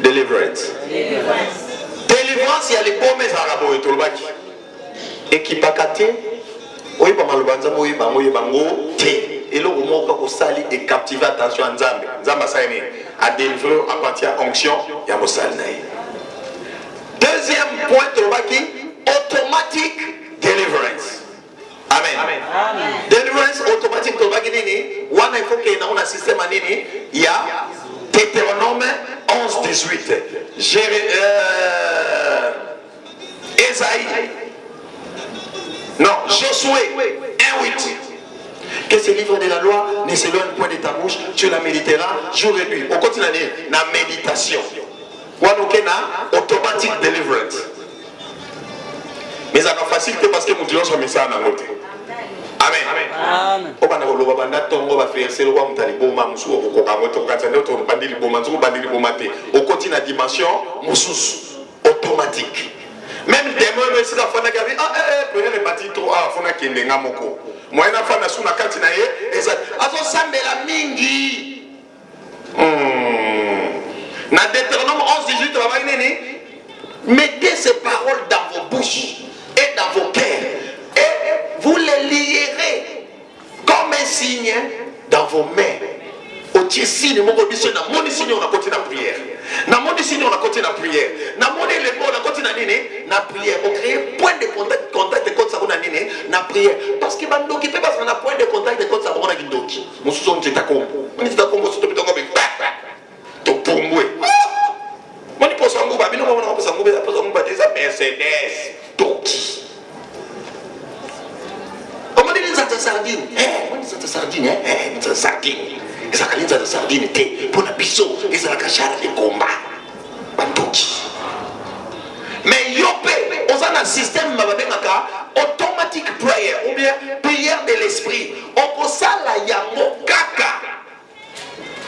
Deliverance. Délivrance, il y a les pommes et arabes et tout le bac. Et qui pakate, oui, pas mal banza, oui, bango, té. Et là, au moment où sali et captiver attention à Nzambe. Nzamba saïne à délivrer à partir de onction, il y a Mosalnaï. Deuxième point, tout le bac, automatic deliverance. Amen. Amen. Deliverance automatique, tout le bac, nini. Wana il faut qu'il y ait un système à nini. Il y a Deutéronome 11-18. Esaïe. Non, Josué 1-8. Que ce livre de la loi ne s'éloigne point de ta bouche, tu la méditeras jour et nuit. On continue la méditation. On a automatic deliverance. Mais ça va faciliter parce que nous disons ce message dans notre. Amen. Amen. On continue la dimension automatique. Même des mots, si la femme a dit, premier bâti trop, fona kende ngamoko. Moi, na fana suna kantina ye, azo sambela mingi. Na Deutéronome 11-18, va nini? Mettez ces paroles dans vos bouches et dans vos cœurs, et vous les lierez comme un signe dans vos mains. Au signe, mon signe, on a continué la prière. Na mon signe, on a continué la prière. Na mon élément, on a continué la prière. On crée point de contact de compte ça on a nini na prière. Parce que bando qui peut parce qu'on a point de contact de compte ça on a kindoki. Mon sous-son t'es takombo. On dit takombo sur ton pétanque. To pombwe. Mon ni posa nguba, bino mwana posa nguba, posa nguba des Mercedes. Toki. On m'a dit les sardines. On dit ça sardine, ça sardine. Et ça caline ça sardine était pour la biseau et ça la cachara de combat. Bandoki. Mais yopé, on a un système automatic prayer ou bien prière de l'esprit. On peut la yango kaka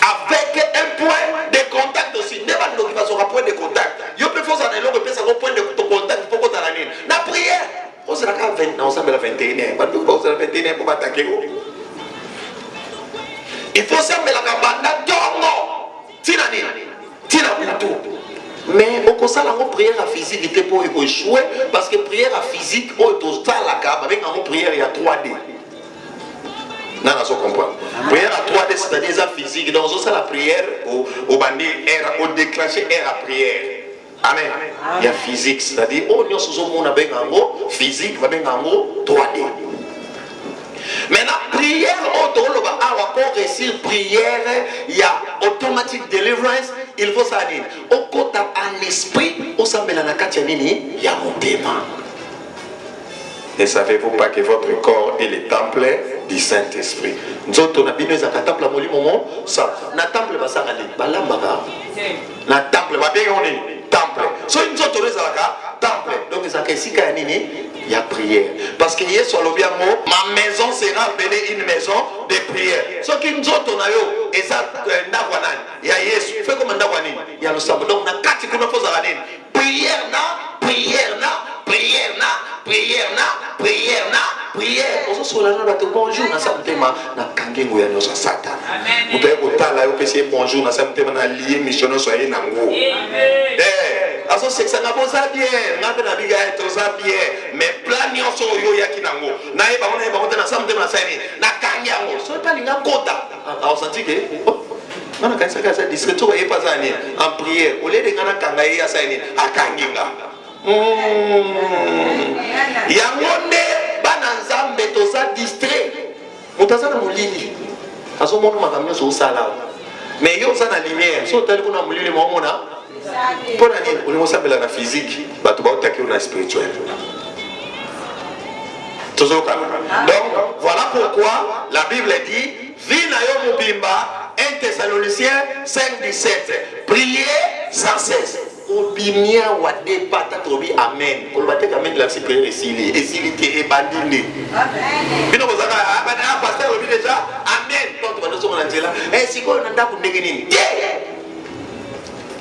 avec un point de contact aussi. Ne pas nous qui va sur un point de contact. Yopé faut ça ne pas ça point de contact pour qu'on t'alanie. La prière, on sera qu'à 20, on s'appelle la 21e. On s'appelle la 21e pour attaquer. Il faut s'appeler la banda dongo. Tinani, tinabutu. Mais au conseil la prière à physique était pour échouer parce que prière à physique au total la cave avec une prière il y a 3D. Non, on comprend. Prière à 3D c'est-à-dire la physique donc ça la prière au bandit au déclencher air à prière. Amen. Il y a physique c'est-à-dire oh nous sommes on a bien un mot physique va bien un mot 3D. Maintenant, prière, pour réussir prière, il y a automatic deliverance, il faut ça dire. Au côté en esprit, au sambela na katianini, il y a mon témoin. Ne savez-vous pas que votre corps est le temple du Saint-Esprit? Nous avons bien nous avons temple à moli moment ça. Na temple va s'arrêter. Balamba. Na temple va bien on est temple. So nous avons les temple. Donc ça que si kanini il y a prière. Parce que hier sur le bien mot, ma maison sera appelée une maison de prière. Ce qui nous ont donné, et ça, il y a Yesu, fait comme un Ndawani, il y a le sabbat. Donc, on a quatre qui nous font ça. Prière, prière. On se soulage dans le bonjour, dans sa thème, dans Kangengo, il y a nos Satan. Vous pouvez vous parler, vous pouvez bonjour, dans sa thème, dans lié, missionnaire, soyez nango. Alors c'est que ça n'a pas bien, n'a pas bien, mais plan n'y a pas yo ya kinango. Nae ba on na samedi na saini, na kanyango. So pas linga kota. Alors senti que on a quand ça discret to pas ça ni en prière. Au lieu de ngana kangaye ya saini, akanginga. Ya monde bana nzambe to ça distrait. Mutaza na mulili. Aso mono makamyo so sala. Mais yo ça na lumière. So tali kuna mulili mo mona. Pour la nuit, on s'appelle la physique, on a spirituel. Donc, voilà pourquoi la Bible dit Vinayo Mubimba, 1 Thessaloniciens 5:17. Priez sans cesse. Obimia wade pata tobi amen. On va te amen de la prière esili te ebandine. Amen. Bino bozaka abana pasteur obi déjà amen. Donc on va nous dire eh si ko nanda ku ndegeni.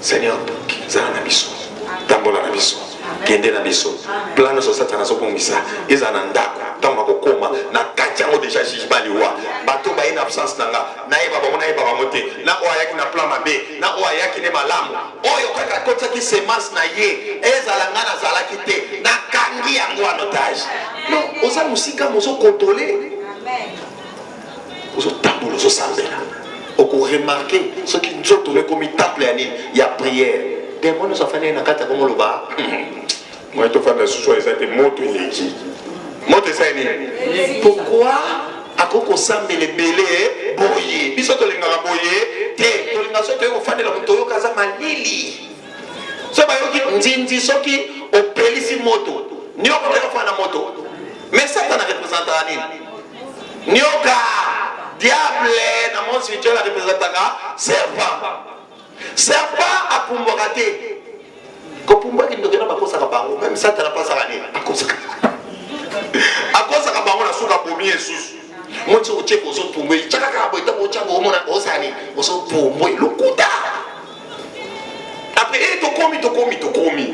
Seigneur, Zana Biso, Tambola Nabiso, Kende Nabiso, Plano Sosatana Sopomisa, Izananda, Tamakoma, Nakatiamo déjà Jibaliwa, Bato ba in absence nanga, Naïba Bamote, Na Oyaki na plan B, Na Oyaki ne Malam, Oyo Kaka qui semence na ye ezalanga na zalaki te na kangi yango en otage. Non, oza musika mozo contrôler. Ozo tambola ozo sambela. Oko remarquer ce qui nous tourné comme il tape l'année, il y a prière. Des mots nous affaire na kata comme le bas. Moi to faire de sous ça te moto ileki. Moto ça ni. Pourquoi akoko sambele belé boye. Biso to linga boye te to linga so to ko fandela moto yo kaza malili. So ba yo ki ndindi soki opelisi moto. Nyoka ko fana moto. Mais ça t'en représente nini? Nyoka diable dans mon spirituel représente serpent. Serpent a pumbokate. Ko pumboka ndokena bakosa ka bango. Même ça t'en pas ça nini? Akosa. Akosa ka bango na suka bomi esusu. Monti o cheko so pumbo. Chaka ka boita bo chako mona osani. Oso pumbo lokuta. Après to komi.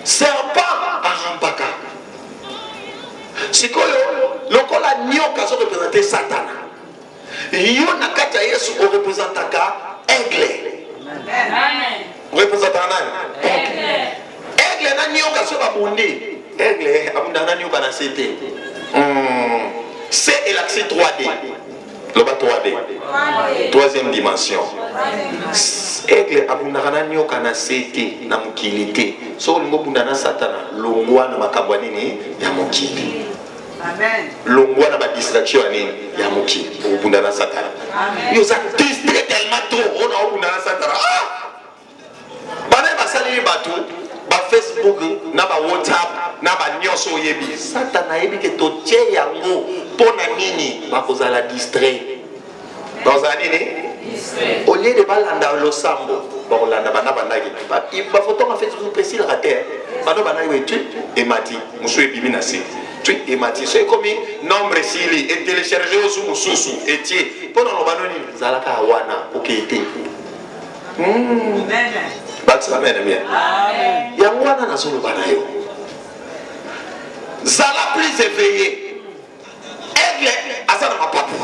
Serpent arampaka. Sikoyo lokola nyoka so représenter Satan. Yo na kata Yesu o représentaka aigle. Amen. Représentaka nani? Aigle na nyoka so ba bonde. Aigle abunda na nyoka na CT. C'est l'accès 3D. Le bas 3D. Troisième dimension. Aigle abunda na nyoka na CT na mukilité. So lingo bunda na Satana longwa na makabwani ni ya mukili. Amen. Longwa na ba distraction ni ya mukili. Bunda na Satana. Amen. Yo ça distrait tellement trop on a bunda na Satana. Bana ba saliri batu ba Facebook na ba WhatsApp na ba nyonso yebi. Satana yebi ke to tie yango pona nini ba kozala distrait. Dans un nini? Au lieu de balanda lo sambo bakolanda bana bandaki ba photo en fait sur précis la terre bana bana wetu emati musu ebibi na se tu emati c'est comme nombre sili et télécharger au mususu etie pona lo banoni zalaka wana okete amen bats amen amen yango wana na solo bana yo zala plus éveillé aigle azana mapapu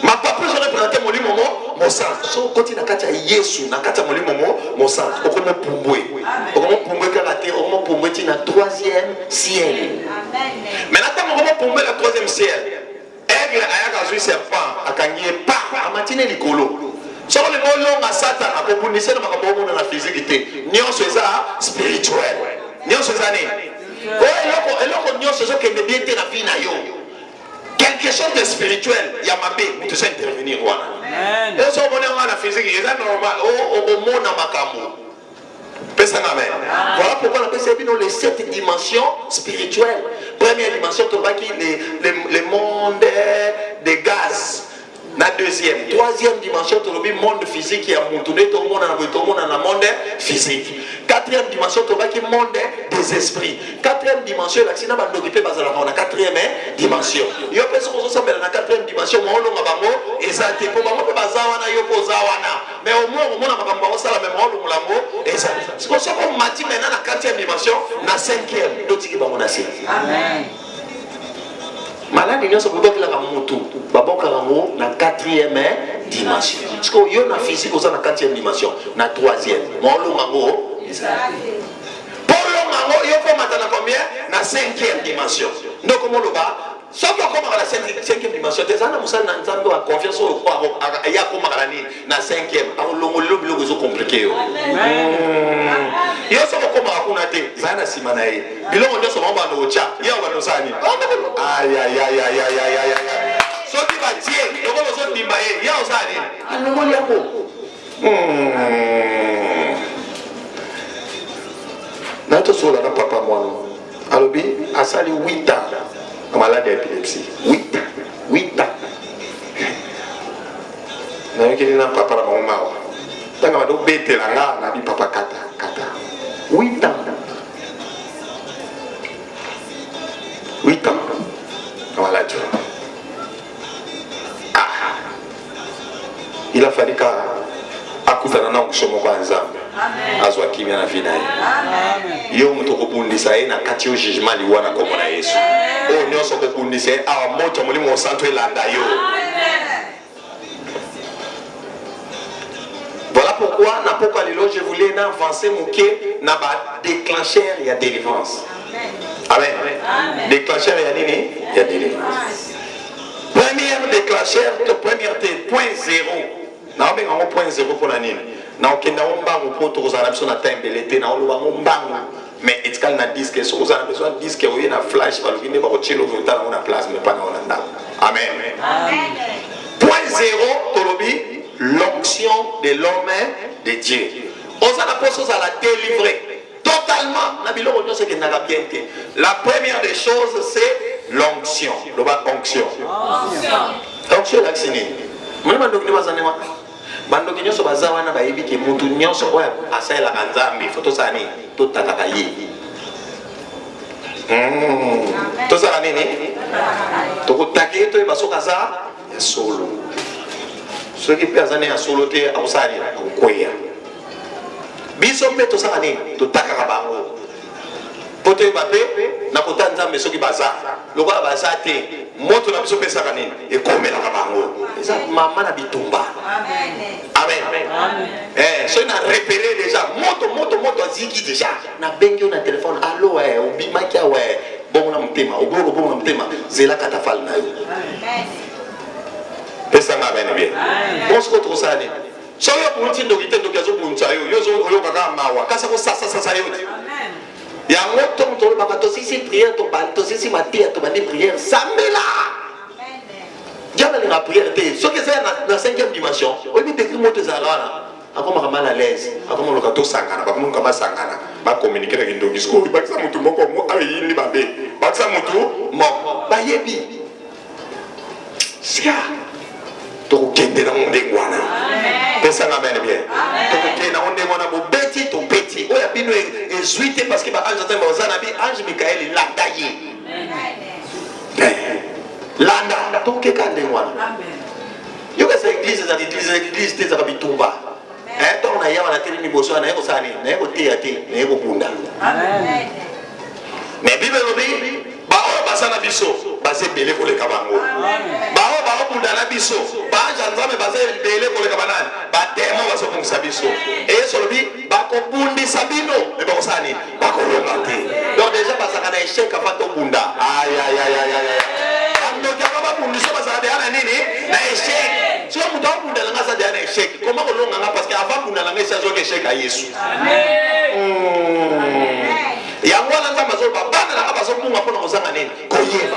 mapapu je représenter mon limomo mon sens so continue na kati ya Yesu na kati ya molimo mon sens okomo pumbwe karate okomo pumbwe tina troisième ciel amen mais natama okomo pumbwe la troisième ciel aigle ayaka zui serpent akangie pa amatine likolo so le molonga Satan akobundisa na makambo na physique te nyonso eza spirituel nyonso eza ne eloko nyonso zo kende bien te na vie na yo quelque chose de spirituel, il y a ma bé, vous devez intervenir. Amen. Et si on est en physique, c'est normal. Au monde en macamo. Voilà pourquoi on appelle ça les 7 dimensions spirituelles. Première dimension, le monde des gaz. La deuxième, troisième dimension, le monde physique qui a monté tout le monde dans le monde physique. Quatrième dimension, le monde des esprits. Quatrième dimension, l'accident va nous occuper dans la quatrième dimension. Il y a personne qui dans la quatrième dimension, mais on exact. Pour moi, mais au moins, on a ça la même exact. C'est pour ça qu'on m'a dit maintenant la quatrième dimension, la cinquième, d'autres qui vont Amen. Malade nyonso boboki la moto baboka rango na quatrième dimension parce que yo na physique oza na quatrième dimension na troisième molo mango polo mango yo ko matana combien na cinquième dimension donc comment le bas sauf que comme la cinquième dimension des ana musana nzambe wa confiance au quoi ya ko makalani na cinquième alongo lo zo compliqué yo yo so ko makuna te zana simana ye bilongo ndoso mamba no cha yo ba no sani ay so ti ba tie yo ko so dimba ye ya osani alongo yako na to so la papa mwana alobi asali 8 ans malade d'épilepsie 8 ans na yake na papa la mama tanga ba do betela nga na bi papa kata 8 ans 8 ans voilà tu il a fallu qu'à akutana na kushomo kwa nzambe azwa kimya na vina ye yo mtu kubundisa ye na kati yo jugement liwana komo na Yesu o nyonso kubundisa ye awa moto mulimo wa santo elanda yo voilà pourquoi pourquoi, je voulais avancer mon quai, n'a pas déclencheur et à délivrance. Amen. Déclencheur et à délivrance. Première déclencheur, premier point zéro. Na obenga ngo point zéro pour la nini. Na okenda ombango pour tozala biso na time belete na oloba ombango. Mais etikal na disque so vous avez besoin de disque oye na flash balukine ba kochelo vota na place mais pas na Holanda. Amen. Amen. Point zéro tolobi l'onction de l'homme de Dieu. Osa na poso za la délivrer totalement na biloko nyonso ke na bien te. La première des choses c'est l'onction. Loba onction. Onction la sini. Mwana ndokini bazanema. Bandoki nyonso baza wana bayebi ke mutu nyonso oya asala kanzambi foto sani to takaka ye. To sala nini? To kutake to basoka za solo. Ceux qui pèsent à solo te ausani koya. Biso mpe to sala nini? To takaka bango. Pote bape na kotanza meso ki baza. Lokola baza te moto na biso pesa kanini ekomela ka bango. Eza mama na bitumba. Amen. Amen. So na repéré déjà moto aziki déjà. Na bengi na téléphone allo obimaki bon na mtema obolo bon na mtema zela katafal na yo. Amen. Pesa nga bene bien. Bon ce que tu sani. So yo bunti ndokite ndokazo bunta yo zo yo kaka mawa kasa ko sasa yo. Amen. Ya moto mto bakato sisi prière to banto sisi matia to bandi prière samela. Diable n'a prière. Ce que c'est la cinquième dimension. On dit décrit moto zalana. Akoma kama mal à l'aise. Akoma lokato sangana. Bakuma kama sangana. Ba communiquer avec ndogi. Sko bakisa mutu moko mo ayi ni babe. Bakisa mutu mo. Ba yebi. Sia. To kende na monde ngwana. Pesa na bene bien. To kende na monde ngwana bo beti to beti. Oya bino ezuite parce que ba ange temba ozana bi ange Michael landaye. Landa toke kande ngwana. Amen. Yo ka église za église te za bitumba. To na yawa na tele ni boso na yeko sani, na yeko tia te, na yeko bunda. Amen. Mais Bible lobi ba o basana biso, base belé ko le kabango. Ba o bunda na biso, ba janzame base belé ko le kabanani, ba demo baso ko sabiso. Et so lobi ba ko bundi sabino, e ba ko sani, ba ko longate. Donc déjà basaka na échec avant to bunda. Aïe. Donc il y a pas de nini na échec. Si on doit bunda langa sa derrière échec, comment on longa parce qu'avant bunda langa sa zo échec à Yesu. Amen. Ya ngwana nzamba zo bana langa bazo bunga pona kozanga nini koyeba.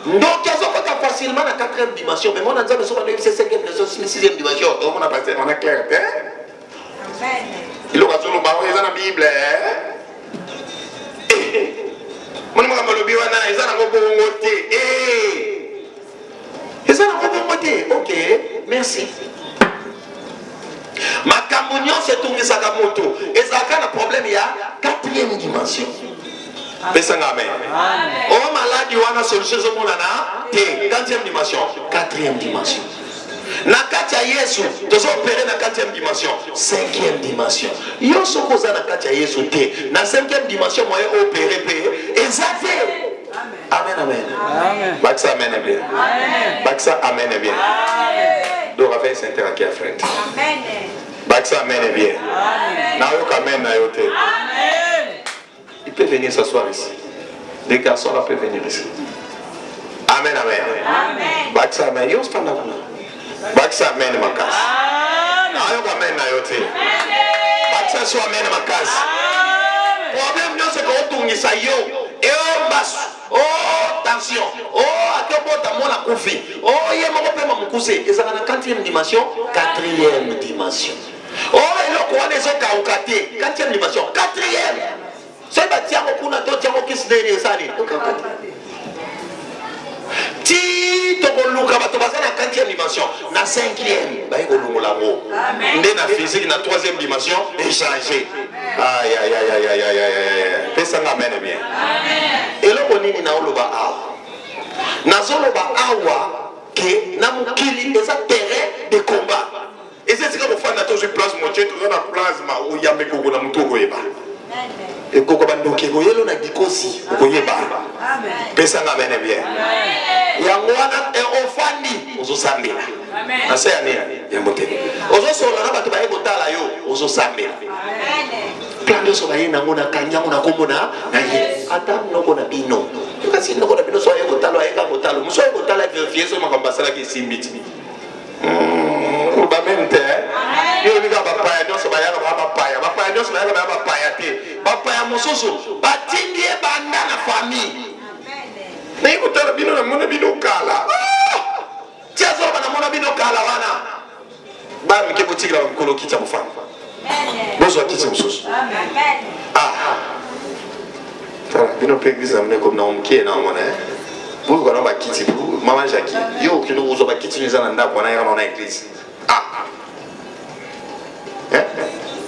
Donc il y a pas facilement la quatrième dimension, mais mon nzamba so ba c'est cinquième dimension, sixième dimension. Donc on a passé on a clair, hein? Amen. Il aura solo ba eza na Bible, Mon m'a malobi wana eza na ngobongo te. Eza na ngobongo te. OK, merci. Makambo nyonso etungisaka moto. Ezaka na problème ya quatrième dimension. Pesa ngame. Amen. O maladi wana solution zo monana te. Quatrième dimension. Quatrième dimension. Na kati ya Yesu tozo opérer na quatrième dimension, cinquième dimension. Yo soko za na kati ya Yesu te. Na cinquième dimension moyen opérer pe exacté. Amen. Amen. Baksa amen bien. Amen. Baksa amen bien. Amen. Donc avec s'interagir à frère. Amen. Baksa amen bien. Amen. Na yo amen na yo te. Amen. Il peut venir s'asseoir ici. Les garçons là peuvent venir ici. Amen. Amen. Baksa amen. Yo se parle là. Baksa amen makas. Ayo amen na yote. Baksa so amen makas. Problème non c'est qu'on tungisa yo. Et on basse. Oh tension. Oh akobota mona kufi. Oh ye moko pe mamukuse. Ezaka na quatrième dimension, quatrième dimension. Oh eloko wana ezo kaukate. Quatrième dimension, quatrième. C'est ba tiamo kuna to tiamo kisdeni sani. Ti to luka bato basa na 4e dimension, na 5e ba eko lungola mo. Ndé na physique na 3e dimension échanger. Aïe. Pesa nga amen bien. Amen. Eloko nini na oloba awa. Na zoloba awa ke na mukili eza terrain de combat. Et c'est ce que vous faites dans toute place moitié tout dans la plasma où yambe koko na muto koyeba. Et koko bandoke koyelo na dikosi koyeba. Amen. Pesa nga amen bien. Amen. Yangwana e ofandi uzosambela. nase ya nini ya motema ozosola na bato baye kotala yo ozosambela plan nyonso baye nango na kanyango na kombo na ye ata noko na bino kasi noko na bino so aye kotala ayeka kotala moso aye kotala verifie so makambo asalaki esimbi ti bamente yo bika bapaya nyonso bayaka bapaya nyonso bayaka baya bapaya te bapaya mosusu batindi ye banda na famille naye kotala bino namona bino kala tia zoba namona bino kala wana bamike botikila bamikolo kitya mofana bozwa kiti mosusu bino mpe eglise amene komi na omukie na omona boyoka na bakiti mama jaki yo okende kozwa bakiti eza na ndako wana yaka na eglise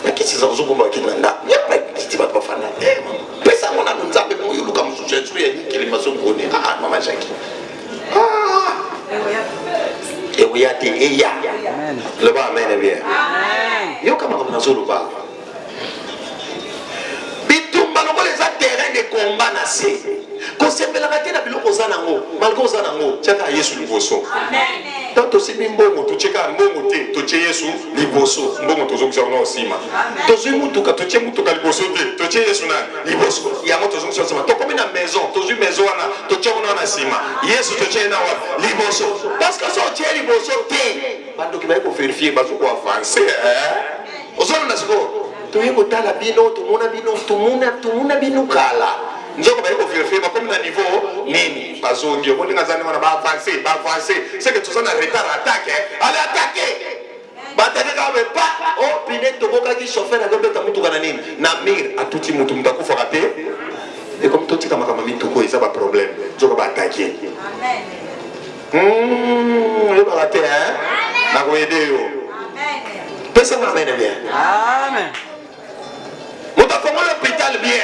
bakiti eza kozokomba bakiti na ndako bakiti bato bafanda pesa yango nano nzambe moyoluka mosusu ya tulu ya nikeli masongoni mama jaki eweya te eya loba amene bien yoka makambo nazoloba bitumba lokola eza terrain de combat na se kosembelaka te na biloko oza nango malgré oza nango tiaka yesu liboso ntango tosimbi mbongo totieka mbongo te totie yesu liboso mbongo tozongisa wana osima tozwi mutuka totie mutuka liboso te totie yesu na liboso yango tozongisa osima tokomi na maison tozwi maison wana totie kuna wana nsima yesu totie na wa liboso parce que so otie liboso te bandoki baye koverifie bazokoavanse ozolanda sikoyo toye kotala bino tomona bino kala nzoko baye koverifie bakomi na niveau nini bazongi okolinga zani wana baavanse seke toza na retard atake ale atake batake kaka me pa o pine tobokaki chauffeur akobeta mutuka na nini na mir atuti mutu mutu akufaka te ekomi totika makambo mituko eza baproblème nzoko baatake oyebaka te nakoyede yo pesanga amene bien moto afongola hôpital bien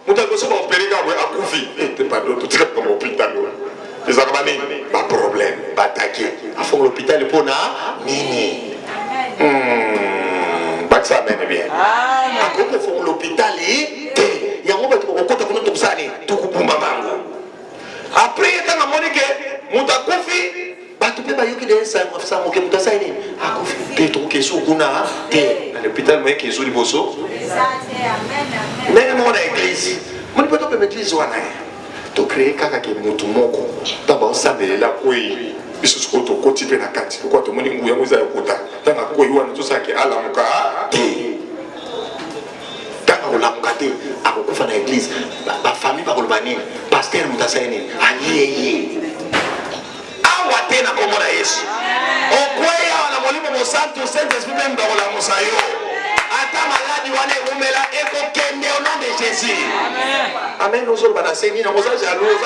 moto akoso baopere kaka boye akufi te pardon totika kaka hôpital ezaka banini baproblème batake afongola hôpital mpo na nini bakisa amene bien akoki ofongola hôpital te yango bato bakokota kuna tokosala nini tokobumba bango apres etanga moni ke moto akufi bato mpe bayoki de sango ke moto asali nini akufi te tokokesu kuna te na l'hôpital moyeke ezu liboso ndenge moko na eglise moni mpe topema eglise wana tocreye kaka ke motu moko ntango baosambelela kwei biso sikoyo tokoti mpe na kati lokwa tomoni ngu yango eza ekota ntango akwei wana tosalaki alamuka te ntango akolamuka te akokufa na eglise bafamille bakoloba nini paster moto asali nini ayeye awa te na kombo na yesu okweya na molimo mosantu saint-esprit mpe mbakolamusa yo ata maladi wana eumela ekokende au nom de jésus amen ozoloba na se nini oza jaloux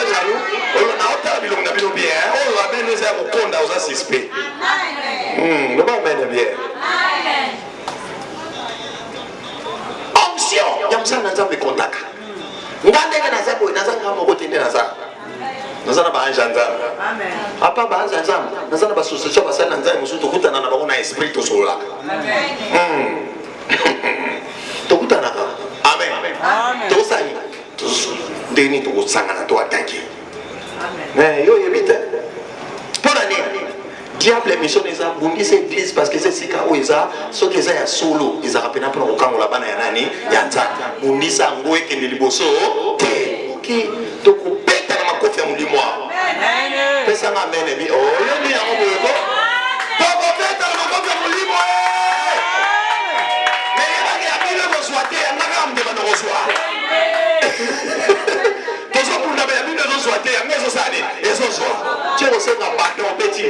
oyo na otala bilongo na bino bien oyo amen eza ya kokonda oza suspect loba amen bien onction ya mosala na nzambe ekondaka nga ndenge naza boye naza nga moko te nde naza na baange ya nzambe apa baange ya nzambe naza na basociation basali na nzambe mosusu tokutana na bango na esprit tosololaka tokutanaka amen tosani ndeni tokosangana toatake yo oyebi te mpo na nini diable émission eza bundisa église parce que eza esika oyo eza soki eza ya solo ezaka mpena mpona kokangola bana ya nani ya nzambe bundisa yango ekende liboso te tokobeta na makofi ya molimo pesanga amene bi oyebi yango boyeko tokobeta na makofi ya molimo tozokunda ya bino ezozwa te yango ezosala ezozwa tie kosenga bando obeti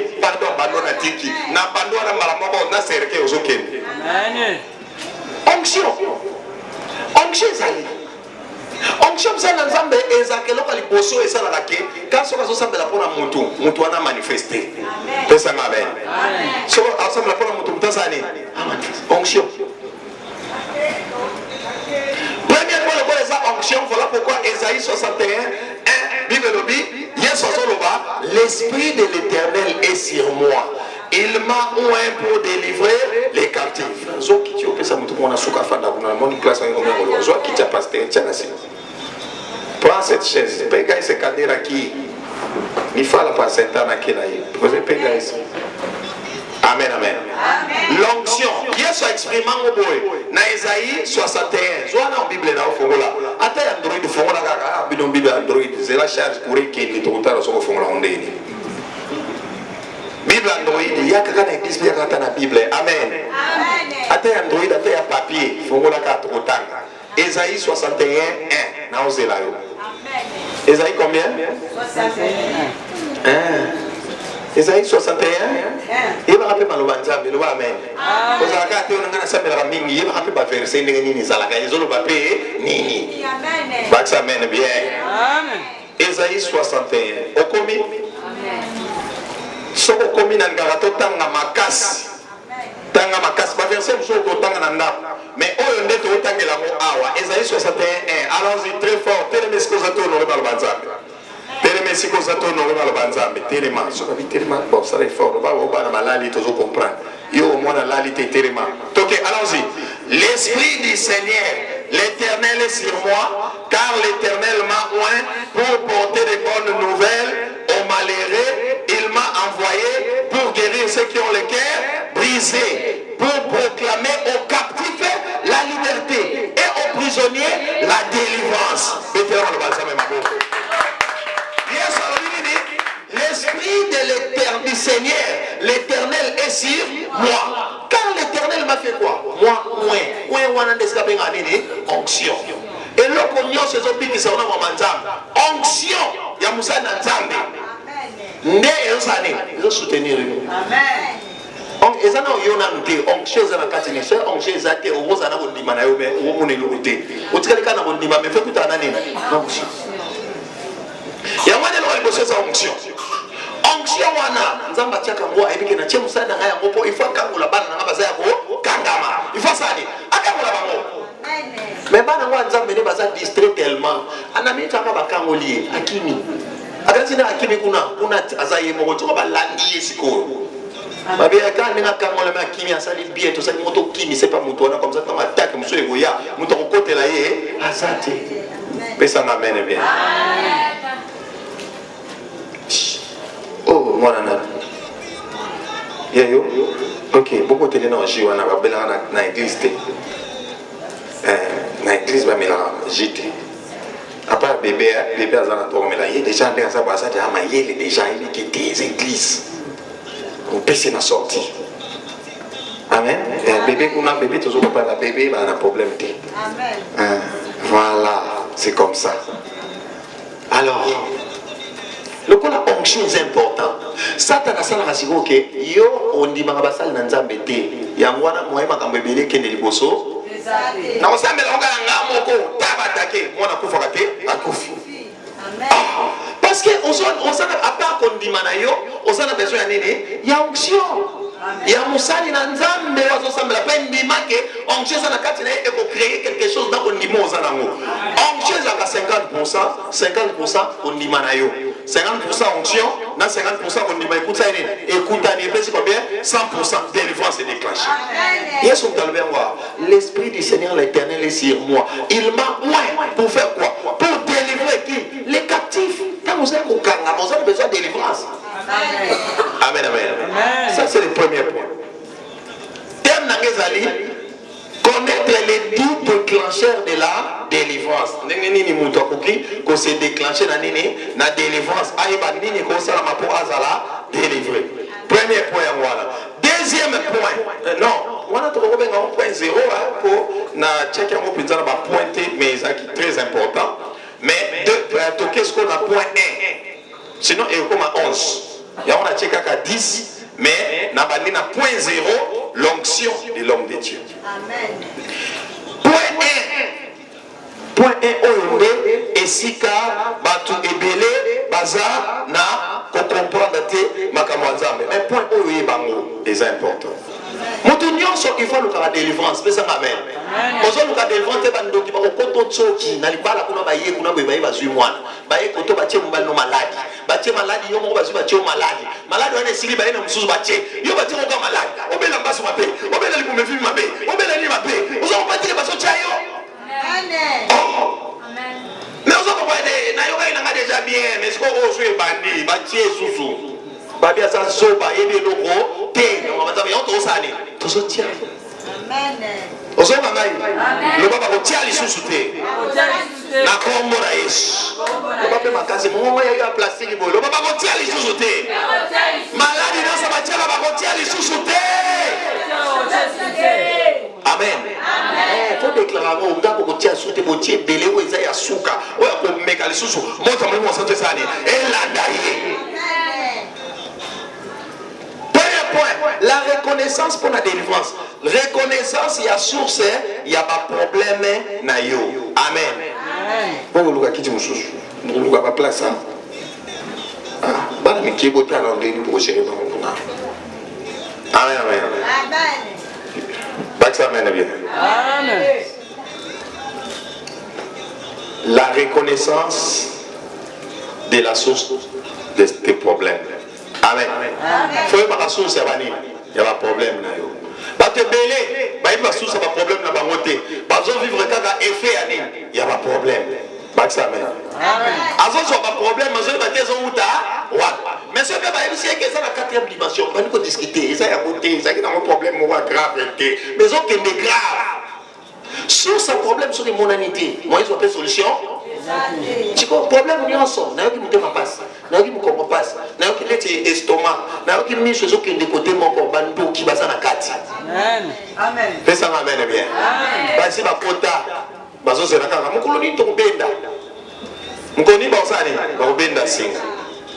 bando na tiki na bando wana mbala moko na serke ozokende onction ezali onction mosala na nzambe ezalaka eloko liboso esalaka ke kasi soki azosambela mpona mutu wana manifeste pesanga amen soki azosambela mpona mutu asala nini onction première fois le eza onction voilà pourquoi Ésaïe 61 Bible lobi Yesu azoloba l'esprit de l'Éternel est sur moi il m'a oint pour délivrer les captifs zoki ti opesa mutu mona suka fanda kuna moni place en ngolo zoki ti pasteur tiana si prends cette chaise pega ese kadera ki ni fala pa sentana kila yi pose pega ese Amen, amen. L'onction. Yesu exprime en boy. Na Isaïe 61. Soit dans la Bible là au fongola. Ata Android fongola kaka. Bidon Bible Android. C'est la charge pour que les tontara sont au fongola ondeni. Bible Android. Il y a kaka na église il y a kaka na Bible. Amen. Ata Android ata ya papier. Fongola kaka totanga. Isaïe 61. 1. Na ozela yo. Isaïe combien? 61. Isaïe 61. Il va rappeler Malobanza, mais le va amen. Vous avez gâté on a ça mais la mingi, il va rappeler verset nini zalaka, ils ont le papier nini. Amen. Bax amen bien. Amen. Isaïe 61. Okomi. Amen. Soko komi na ngarato tanga makasi. Tanga makasi ba verset mso ko tanga na ndap. Mais oyo ndeto otangela mo awa. Isaïe 61. Allons-y très fort. Tellement ce que ça tourne le Malobanza. Téléma si vous êtes honoré par le banzambe, téléma, ce que vous téléma, bon, ça est fort, on va dans la lali, toujours comprendre. Yo, au moins, la lali, téléma. Ok, allons-y. L'Esprit du Seigneur, l'Éternel est sur moi, car l'Éternel m'a oint pour porter des bonnes nouvelles aux malheureux. Il m'a envoyé pour guérir ceux qui ont le cœur brisé, pour proclamer aux captifs la liberté et aux prisonniers la délivrance. Vétéran le banzambe, ma boue. L'Esprit de l'Éternel, du Seigneur, l'Éternel est sur moi. Car l'Éternel m'a fait quoi? Moi, onction. Et là, qu'on y a ces hommes qui sont en onction. Il y a Moussa Nanzambe. Né et Osane, ils ont soutenu. Amen. Et ça n'a pas onction, ça n'a pas été onction, ça a été au rose, ça n'a pas été manayé, au monde est l'outé. Au tel cas, on a dit, mais fais-tu ta nani? Onction. Il y a moins de choses à onction. Onction wana nzamba chaka mwa ebike na chemu sana ngaya ngopo ifwa kangu la bana ngaba za ko kangama ifwa sani akangu la bango mais bana ngwa nzamba ne baza distrait tellement anami taka bakango lié akimi akati na akimi kuna azaye mo ko ba landi yesiko babi akani na kango la akimi asali bien to sali moto kimi c'est pas muto na comme ça comme attaque monsieur egoya muto ko côté la ye azate pesa na mene bien oh, moi, yo. Ok, beaucoup de gens qui ont dans l'église. Dans l'église, il y a après bébé, il y a des gens qui ont déjà quitté les églises. On peut s'en sortir. Amen. Bébé, bébé, toujours pas la bébé, il y a un problème. Amen. Voilà, c'est comme ça. Alors, le coup la onction est important. Satan a ça la rassuré que yo on dit marabasal nanzambe te. Yangwana moi makambebele kende liboso. Na osambe la onga ngamoko tabatake mwana kufa kate akufi. Amen. Parce que on a pas qu'on dit manayo, on a besoin de nini? Ya onction. Ya musali na nzambe wazo sambe la peine di make onction ça na katina et pour créer quelque chose dans on dit mo za nango. Onction ça à 50% on dit manayo. 50% onction, dans 50% on dit écoute ça, écoute c'est combien? 100% délivrance est déclenchée. Yes, on t'a le l'Esprit du Seigneur l'Éternel est sur moi. Il m'a oint pour faire quoi? Pour délivrer qui? Les captifs. Quand vous avez besoin de délivrance. Amen, amen. Ça c'est le premier point. Thème Nangezali, connaître les 10 déclencheurs de la délivrance. Nini muto akoki ko se déclencher na nini na délivrance. Ayeba nini ko sala mapo azala délivrer. Premier point voilà. Deuxième point. Non, on a trouvé un point 0 pour na check un peu dans ba pointer mais ça qui est très important. Mais qu'est-ce qu'on a point 1. Sinon il y a comme 11. Il y a on a check à 10. Mais na point 0 l'onction de l'homme de Dieu. Amen. Point 1. Point 1 oyonde esika batu ebele baza na ko comprendre te makamwa nzambe. Mais point oyo bango est important. Moto nyonso il faut le délivrance pesa amen. Ozo le délivrance bandoki ba koto tsoki na libala kuna baye kuna boye bazui mwana. Baye koto batie mbali no maladi. Batie maladi yo moko bazui batie maladi. Maladi wana esili baye na mususu batie. Yo batie ko maladi. Obela mbaso mabe. Obela lipo mefi mabe. Obela ni mabe. Ozo batie baso chayo. Amen. Amen. Mais ozo ko bade na yo ka déjà bien mais ce ko ozo e bandi batie susu. Babia sa soba yebe loko te. On va tosani tozotia ozonga ngai loba bakotia lisusu te na kombo na Yesu loba mpe makasi mongongo ya yo ya plastiki boye loba bakotia lisusu te maladi nyonso batiaka bakotia lisusu te. Amen. Faut déclarer ngo ngako kotia lisusu te botie ebele oyo eza ya suka oyo akomeka lisusu moto molimo osanto esani elanda ye. La reconnaissance pour la délivrance. Reconnaissance, il y a source, il y a pas problème na yo. Amen. Bon, vous avez dit monsieur, vous avez pas place. Ah, bah mais qui est beau à l'anglais pour gérer dans mon Amen, amen. Amen. Bah ça amen bien. Amen. La reconnaissance de la source de tes problèmes. Amen. Faut pas la source il y a pas problème na yo. Ba te belé, ba il va source pas problème na ba monter. Ba zo vivre kaka effet ani, il y a pas problème. Ba ça amen. Amen. Azo so pas problème, zo ba te zo uta. Mais ce que ba il c'est que ça la quatrième dimension, ba ni ko discuter, ça y a côté, ça qui dans un problème moi grave été. Mais zo que mais grave. Sur ce problème sur l'humanité, moi ils ont fait solution. Tu comprends problème nyonso, na yo ki mutema passe, na yo ki mukombo passe, na yo ki leti estomac, na yo ki miso zo ki de côté moko bantu ki basa na kati. Amen. Amen. Pesa amen bien. Amen. Basi ba kota bazo zela kaka mukulu ni to benda. Mukoni ba osani ba benda singa.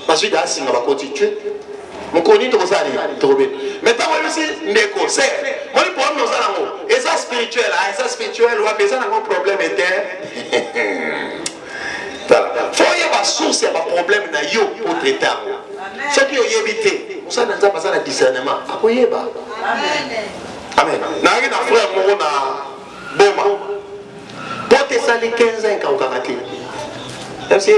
Basi da singa ba constituer. Mukoni to osani to benda. Maintenant moi aussi ndeko c'est moi le problème nous allons et ça spirituel, ça spirituel ou a besoin d'un problème interne. Faut y avoir source, il y a un problème na yo pour traiter. Ce qui est évité, on s'en a pas ça le discernement. Amen. Amen. Na rien à frère mon na boma. Porte ça les 15 ans quand on kangati. Même si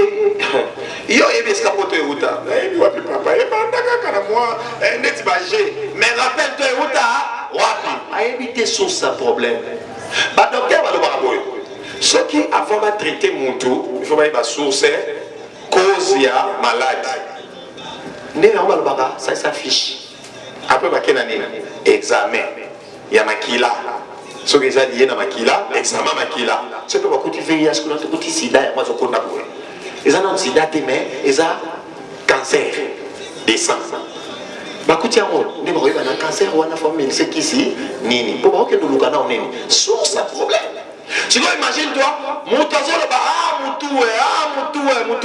yo yebe skapoto euta. Eh wapi papa, e banda kaka na moi net bagé. Mais rappelle-toi euta wapi. A éviter source ça problème. Ba docteur va le voir boy. Ce qui avant de traiter mon tour, il faut avoir source, cause il y a malade. Ça s'affiche. Après, il y a un examen. Il y a makila. Ce qui est lié à makila, examen makila. Ce que vous avez fait, ce que vous avez fait, sida, moi je connais pas. Ils ont un sida, mais ils ont cancer des sangs. Bakuti yango ndé ba na cancer wana famille c'est qui si nini pour ba ke nous lukana on nini source à problème. Tu vois, imagine-toi, Moutou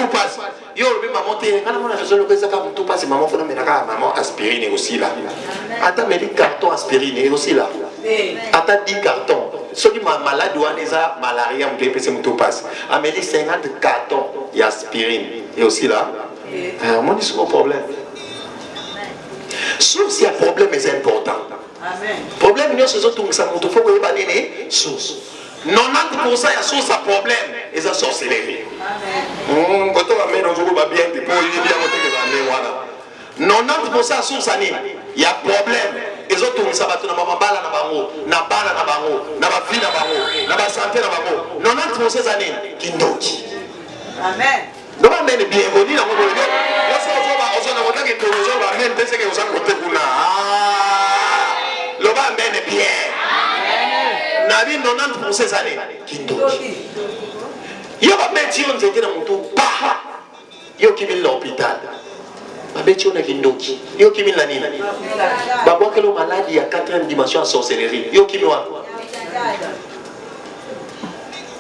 passe. Yo, le maman, quand on a fait le cas, Moutou passe, maman, faut mettre maman aspirine aussi là. Attends, mais 10 cartons aspirine aussi là. Attends, 10 cartons. Ceux qui sont malades ou ont malaria, Moutou passe. Ah, mais 50 cartons, il y a aspirine. Et aussi là. Moi, c'est mon problème. Sauf si un problème est important. Amen. Problème, nous, c'est surtout que ça monte. Il faut que vous ayez une source. 90% ya source à problème et ça sorcellerie. Amen. Quand on va mettre dans le bien pour il bien monter que 90% ya source ani il y a problème et autres ça va na mabala na bango na bala na bango na ba vie na bango na ba santé na bango 90% ani kindoki. Amen. Donc on est bienvenu dans mon lieu. Yo so on a monté que nous va même penser que vous avez côté kuna. Le va mener bien. Nabi 90% années kindoki. Yo ba meti on zete na mutu pa. Yo kimi l'hôpital. Ba meti on kindoki. Yo kimi la nini? Ba bo que le malade ya 4e dimension en sorcellerie. Yo kimi wa.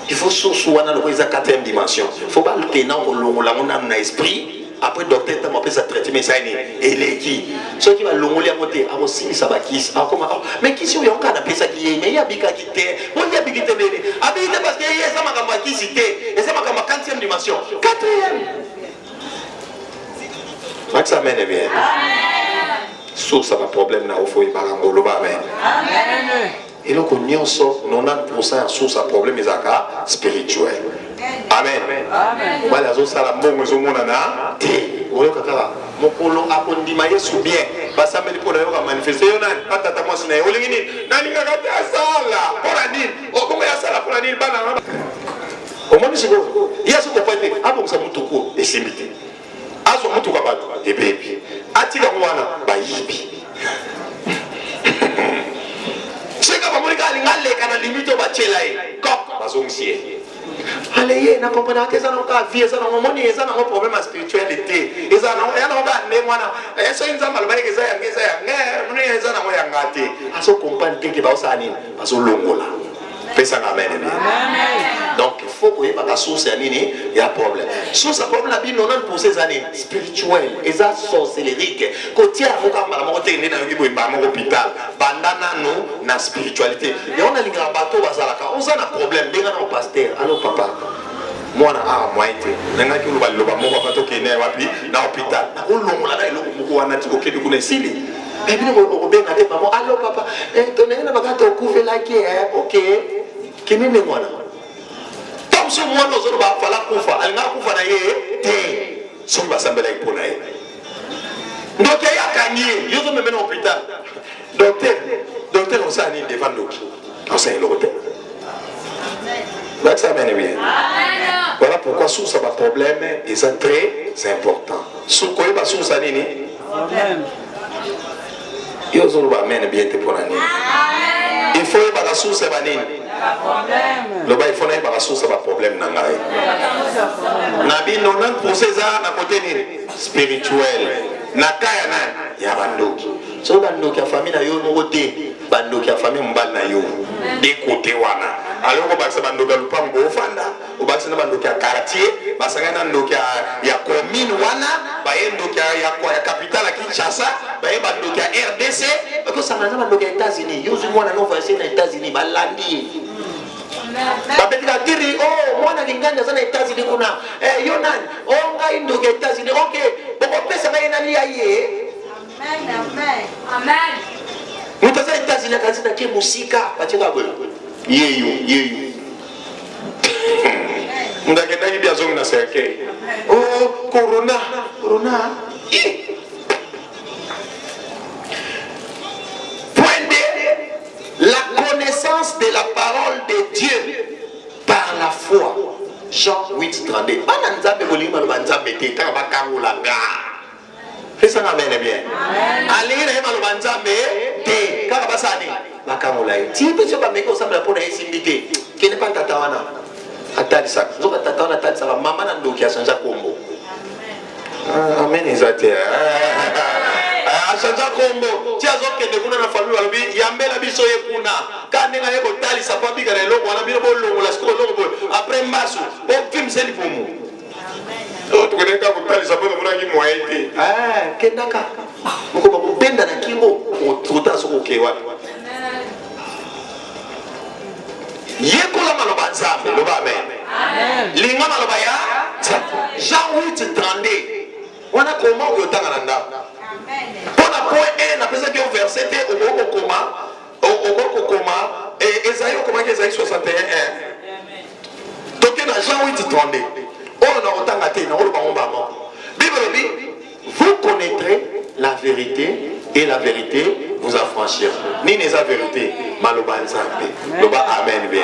Il faut sousouana le quoi 4e dimension. Faut pas le tenant au long la mon âme na esprit. Après docteur t'a m'appelé ça traitement ça et les qui ceux qui va longoler à monter à aussi ça va qui mais qui sont encore appelé ça qui est mais il y a bika qui était moi il y a bika qui était habité parce que il y a ça m'a qui cité et ça m'a 4e dimension 4e Max amen bien sur ça va problème na au faut y parangolo ba amen amen et donc on y en sort 90% sur ça problème les aka spirituel. Amen. Amen. Voilà, ça la bonne maison monana. Oyo kaka mokolo akondima Yesu bien. Basa meli pour yoka manifester yona atata moi sina olingini nani ngaka sala pour la nini okongo ya sala pour la nini bana. Omoni siko Yesu ko pete abo msa mutuko esimite. Azo mutuko batu ebebi. Atika mwana bayibi. tchelai kok bazongsie allez na comprendre que ça n'a pas vie ça n'a pas ça n'a pas problème spiritualité et ça n'a pas ne mwana eso inza malba ke ça ya ne ça na mo ya ngate aso comprendre que ba osani bazo longola pesa amen. Donc il faut que la source ya nini ya problème source problème la bi 90% années spirituel et ça sorcellerique côté à mo kamba mo te ndina yo boy ba mo hôpital bandana no na spiritualité et on a linga bateau bazalaka on a un problème linga na pasteur allo papa moi na moi été nanga ki lo ba mo ba to kene wapi na hôpital na ulongola na ilo mo ko wana tiko kedu kuna sili et puis on bien na maman allo papa tonne na bagato couvre la qui est OK kinini mwana comme ce mwana ozoro ba fala kufa alinga kufa na ye te so ba sambela ipona ye donc ya kanye yozo me mena hôpital docteur on s'ani devant nous on s'est l'hôtel ça mène bien voilà pourquoi sous ça va problème et c'est très important sous quoi ba sous ça nini problème yozo ba mène bien te pour nani il faut ba la sous ça ba nini le bail faut n'aille pas la source pas problème nangai nabi 90% ça na côté ni spirituel nakaya na ya bandoki so bandoki ya famille na yo mo te bandoki ya famille mbal na yo de côté wana alors ko bakisa bandoki lupango ofanda o bakisa bandoki ya quartier basanga na ndoki ya commune wana baye ndoki ya capitale ya Kinshasa baye bandoki ya RDC ko sanga na bandoki ya États-Unis yo zu mwana no voice na États-Unis balandi babetika diri oh mwana kinganja sana États-Unis kuna yo nani oh ngai ndo ke États-Unis OK boko pesa ngai nani yaye amen mutaza États-Unis kazi na ke musika bachenga bwe yeyo ndake ndaki bia zonga na serke oh corona la connaissance de la parole de Dieu par la foi. Jean 8:32. Bananzambe bolima banzambe te ta bakarola nga. Fais ça amen bien. Allez na hema banzambe te kaka basani bakarola. Ti pe so ba meko sambla pona esimite. Kene pa tata wana. Atali sa. Zoka tata wana atali sa mama na ndoki asanja kombo. Amen ezate. Achanja kombo tia zokende kuna na famille balobi yambela biso ye kuna kande nga yebo tali sa pa bika lelo wana bino bolongo la sko longo après mbasu o film seli pomo o tukoneka ko tali sa pa mona ki moite kendaka moko ba benda na kingo o tuta so ko kewa yekola maloba nzambe loba amen linga maloba ya Jean 8:32 wana koma o yotanga na ndako pour la point 1 après ça que verset au koma et Esaïe comment Esaïe 61 donc dans Jean 8:32 on a autant gâté na le bambo Bible dit vous connaîtrez la vérité et la vérité vous affranchira ni n'est la vérité maloba nzambe loba amen bien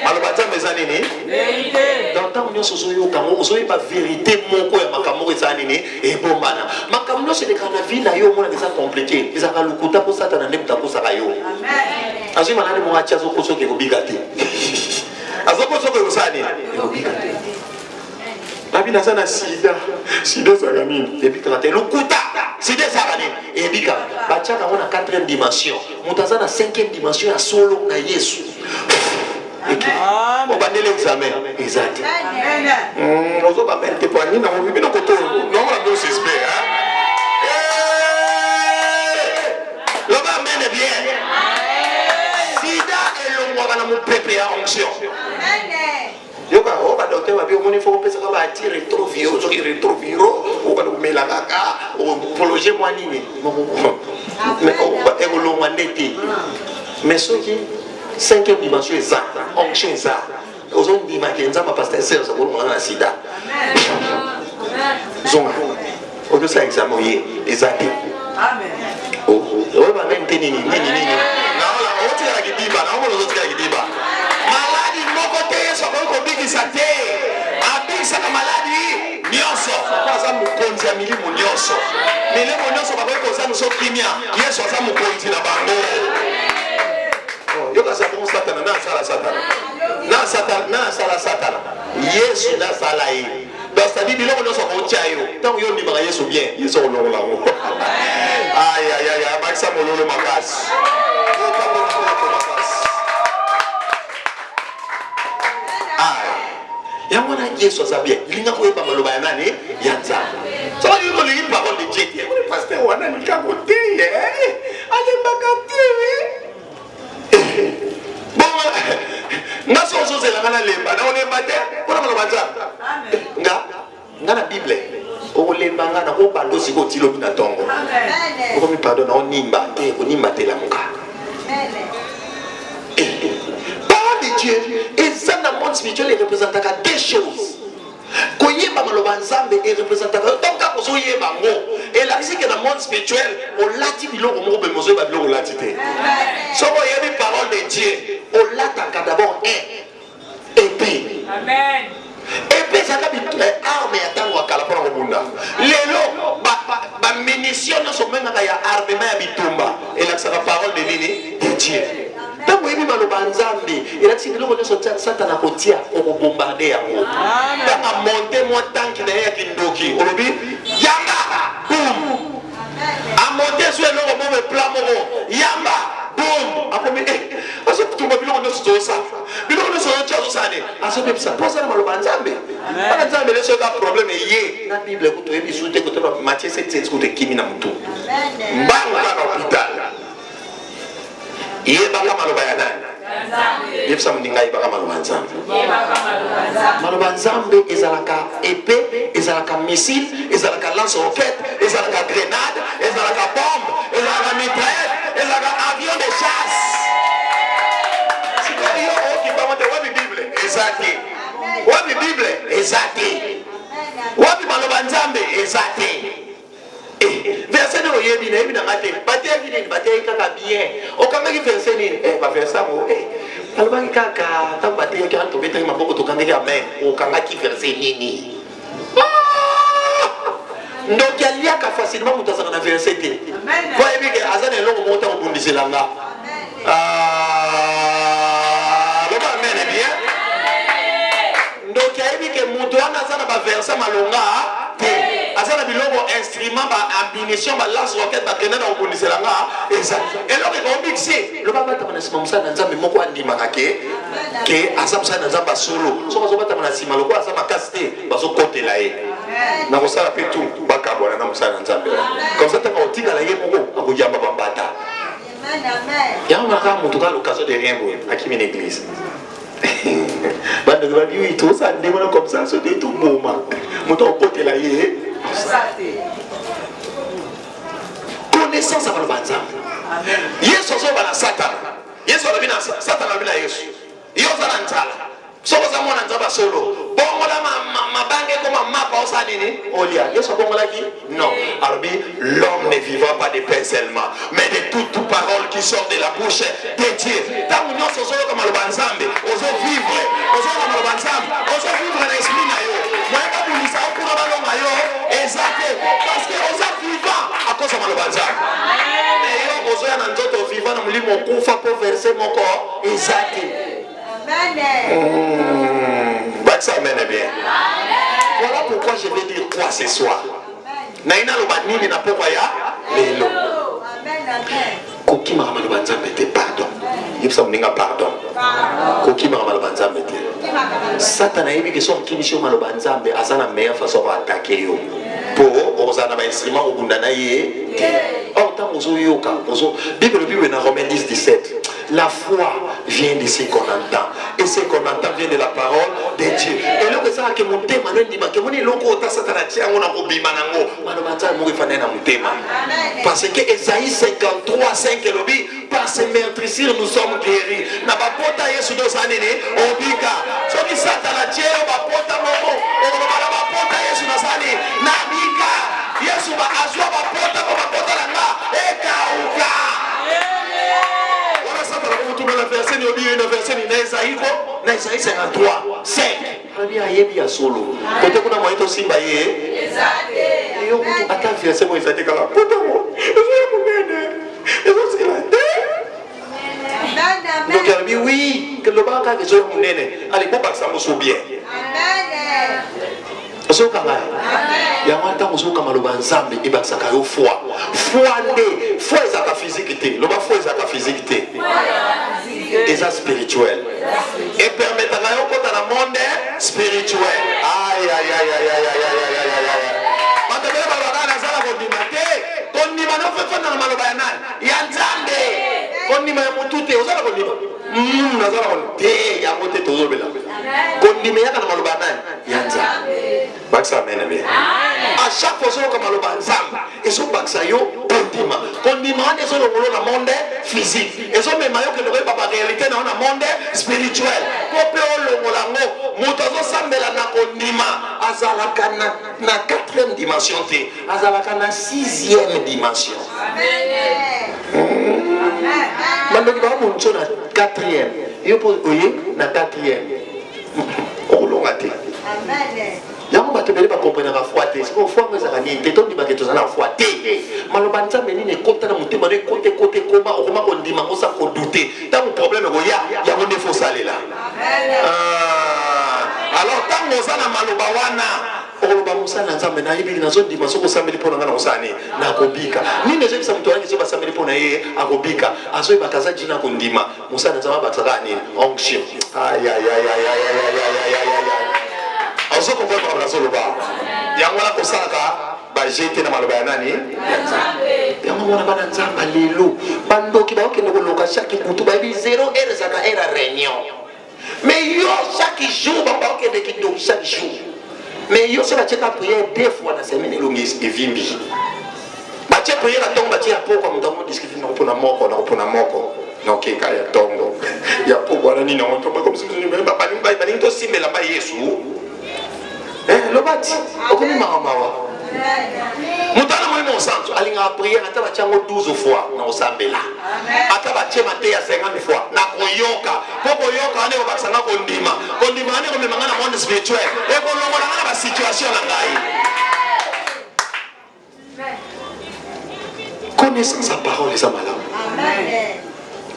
maloba nzambe za nini vérité dans tant nous sozo kango ozoyi ba vérité moko ya makambo za nini e bombana makambo se de kana vie na yo mona déjà complété ezaka lukuta ko satana ne mutako saka yo amen azwi manane mo acha zo koso ke ko bigate azoko so ko sani ko bigate Abina sana sida saka nini ebika te lukuta sida saka nini ebika bachaka mona 4e dimension mutaza na 5e dimension ya solo na Yesu on va l'examen exact on va mettre des poignées dans mon bibino koto non la dose espère le va mener bien sida et le moi na mon peuple à onction yoka o ba docteur wa bi o moni fo pesa ka ba ti rétroviro so ki rétroviro o ba no mela kaka o prologer moi nini mais o ba e lo mandeti mais so ki 5e dimension exacte onction exacte ozon di makenza ma pasteur serge ko mo na sida zonga o do sa examen ye exact amen o ba mente nini na ola o ti la gidiba na o lo ti la gidiba maladi moko te so ko bikisa te abisa ka maladi nyonso kwa za mukonzi ya milimo nyonso nyonso ba ko za so kimia yesu za mukonzi na bango yoka sa pour satana na sala satana ngai. Donc ça dit biloko nyonso kotiayo. Tant yo ndimaka Yesu bien, Yesu olongola ngo. Aïe aïe aïe, bakisa mololo makasi. Yango na Yesu aza bien. Linga koyeba maloba ya nani? Ya Nzambe. So you know the parole de Dieu. Le pasteur wana nika kote ye. Ale makati. Bon, naso ozo la ngana lemba. Na olemba te. Kona maloba Nzambe. Amen. Nga na Bible. O lemba ngana ko bando siko tilo bina tongo. Amen. Ko mi pardon na onimba te, onimba te la muka. Amen. Dieu, et ça dans le monde spirituel il représente deux choses. Koyeba maloba Nzambe et représente donc quand vous yeba ngo et là ici que dans le monde spirituel on lati biloko mo be mozo ba biloko lati te. So ko yebi parole de Dieu, on lataka d'abord épée. Amen. Épée ça ka bi arme ya tango akala pour obunda. Lelo ba munition no so menga ya armement ya bitumba et là ça la parole de nini de Dieu. Tango yebi maloba Nzambe ela tsi biloko nyoso satana kotia okobombarder yango. Tanga monter mo tanki na ya kindoki olobi yamba boum. A monter sur eloko mo plan mo yamba boum. Akomi aso kutumba biloko nyoso ça. Biloko nyoso tchazo sane. Aso pepsa posa na maloba Nzambe. Bana Nzambe le seul problème ye na Bible ko to yebi sute ko to Matthieu 7:7 ko te kimi na mutu. Mbango ka hôpital. Iye baka maloba ya nani? Yefsa mninga ibaka maloba Nzambe. Maloba Nzambe ezalaka épée, ezalaka missile, ezalaka lance-roquette, ezalaka grenade, ezalaka bombe, ezalaka mitraillette, ezalaka avion de chasse. Siko yo oki bamote wapi Bible? Ezati. Wapi Bible? Ezati. Wapi maloba Nzambe? Ezati. Verset no yebi na yebi na mate bate yebi bate kaka bien o kanga ki verset ni ba verset mo alba ki kaka ta bate yo kan to bete maboko to kanga ki amen o kanga ki verset nini donc il y a ka facilement mutasa na verset te ko yebi ke azana longo mota ko bundisela nga le ba amen bien donc yebi ke muto ana sana ba verset malonga azana biloko instrument ba ammunition ba lance roquette ba grenade au bundisela nga eza eloko ko mixé le baba ta manasima musana Nzambe moko andima ke asamsa na Nzambe solo so bazo bata manasima loko asama kaste bazo kotela ye na ko sala petu baka bona na musana Nzambe comme ça tanga otinga la ye moko akujamba bambata amen ya maka mutu ka l'occasion de rien boy akimi l'église bande va lui tout ça ndemona comme ça so de tout moment mutu okotela ye connaissance à Nzambe. Yesu zo bana Satan. Yesu alabina Satan alabina Yesu. Yo zana ntala. So za mwana Nzambe solo. Bongo la mabange koma mapa osa nini? Olia. Yesu bongo la ki? Non. Albi l'homme ne vivra pas de pain seulement, mais de toute parole qui sort de la bouche de Dieu. Tant nous sommes solo comme le Nzambe, ozo vivre, ozo comme le Nzambe, ozo vivre dans l'esprit na yo. Moi pas pour ça pour la longa yo. Exact. Parce que ozo vivant à cause de le Nzambe. Mais yo ozo ya nzoto vivant na mulimo kufa pour verser mon corps. Exact. Ça mène bien. Voilà pourquoi je vais dire quoi ce soir. Naina lo banini na pokwa ya lelo. Koki mama lo Nzambe te pardon. Yipsa mninga pardon. Koki mama lo Nzambe te. Satan ayebi ke so kimisho malo Nzambe azana meilleure façon pour attaquer yo. Pour ozana ba instrument obunda na ye. Or tant ozo yoka, ozo Bible na Romains 10:17. La foi vient de ce qu'on entend. Et ce qu'on entend vient de la parole de Dieu. Et là, ça que mon thème, parce que Esaïe 53:5 par ses meurtrissures nous sommes guéris. Na ba pota Yesu do sanene obika. So ki satana cheo ba pota momo. O ba pota Yesu na sane na bika. Yesu ba azwa ba pota la nga ekauka. La verset ni obi na verset ni Esaïe ko na Esaïe 53:5 abi ayebi ya solo kote kuna moito simba ye ezate yo kutu ata verset mo ezate kala poto mo ezo munene ezo sila donc abi oui que le baka que ezo munene allez pour pas ça mo so bien amen Osokanga. Ya mata ozoka maloba nzambe ebakisaka yo foi. Foi nde, foi ezaka physique te. Loba foi ezaka physique te. Eza spirituel. Et permettra yo kota na monde spirituel. Aïe aïe aïe aïe aïe aïe aïe aïe aïe. Matebele balaka na zala kondima te. Kondima no fefa na maloba ya nani? Ya nzambe. Kondima ya mutu te, ozala kondima. Nazala kondima te, ya mote tozobela. Kondima yaka na maloba ya nani? Ya nzambe. Baksa amen amen. À chaque fois que je maloba nzambe, et so baksa yo kondima. Kondima on est sur le monde physique. Et so même yo que ne pas la réalité dans le monde spirituel. Kopé o longolango, motazo sambela na kondima, azalaka na 4e dimension te, azalaka na 6e dimension. Amen. Mandoki ba mo ncho na 4e. Yo po oye na 4e. Olongate. Amen. Yango batebele ba comprendre la foi te. C'est foi que ça gagner. Te tondi ba keto na foi te. Maloba nzambe ni ne kota na mutema ne côté koma okoma ko ndima ngo sa ko douter. Tant problème go ya yango ne faut saler là. Alors tant oza na maloba wana oloba musana nzambe na yibili nazo ndima soko sambeli pona ngana osani na kobika. Ni ne jebisa mtu wangi soba sambeli pona ye akobika. Azo bakaza jina ko ndima. Musana nzamba batsaka ni onction. Aïe aïe aïe aïe aïe aïe aïe aïe. Ozo comprendre comme raison loba. Yango la kosaka ba jeter na maloba ya nani? Yango mona bana nzamba lelo. Bandoki ba okende ko loka chaque kutu ba bi 0 heure zaka era réunion. Mais yo chaque jour ba okende ki do chaque jour. Mais yo se ba cheka prière 2 fois na semaine longi evimbi. Ba cheka prière la tomba tia poko mudamo discuter na kopona moko. Non ke ka ya tongo. Ya poko wana ni na tomba comme si nous ba ni to simela ba Yesu. Lobati, okomi mawa. Mutana moi mon santo, alinga prière ataba chango 12 fois na osambela. Ataba chema te ya 50 fois na koyoka. Poko yoka ane ko bakisanga kondima. Kondima ane ko memanga na monde spirituel. E ko longola na ba situation na ngai. Connaissance à parole les amala. Amen.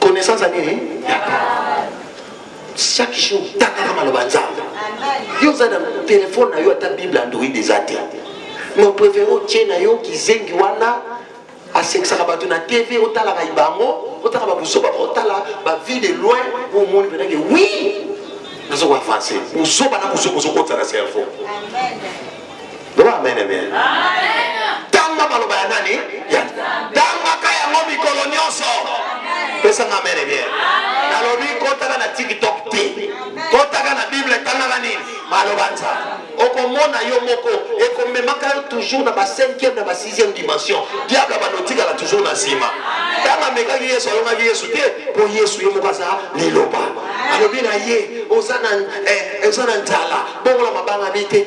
Connaissance à nini? Chaque jour takaka maloba nzambe. Yo za na téléphone na yo ata Bible Android ezate. Mais préféré tiena yo kizengi wana aseksaka bato na TV otala ka ibango, otala ba busoba otala ba vie de loin au monde pendant que oui. Nazo ko avancer. Busoba na busoba ko tsala cerveau. Amen. Doa amen amen. Amen. Tanga maloba ya nani? Ya. Tanga kaya ngomi kolonioso. Pesa amen bien. Nalobi kotaka na TikTok te. Kotaka na Bible tanga nini? Malobanza. Okomona yo moko ekomemaka yo toujours na ba 5e na ba 6e dimension. Diable ba notika la toujours na sima. Tanga meka Yesu alonga Yesu te po Yesu yo moko sa liloba. Alobi na ye ozana nzala. Bongola mabanga bi te.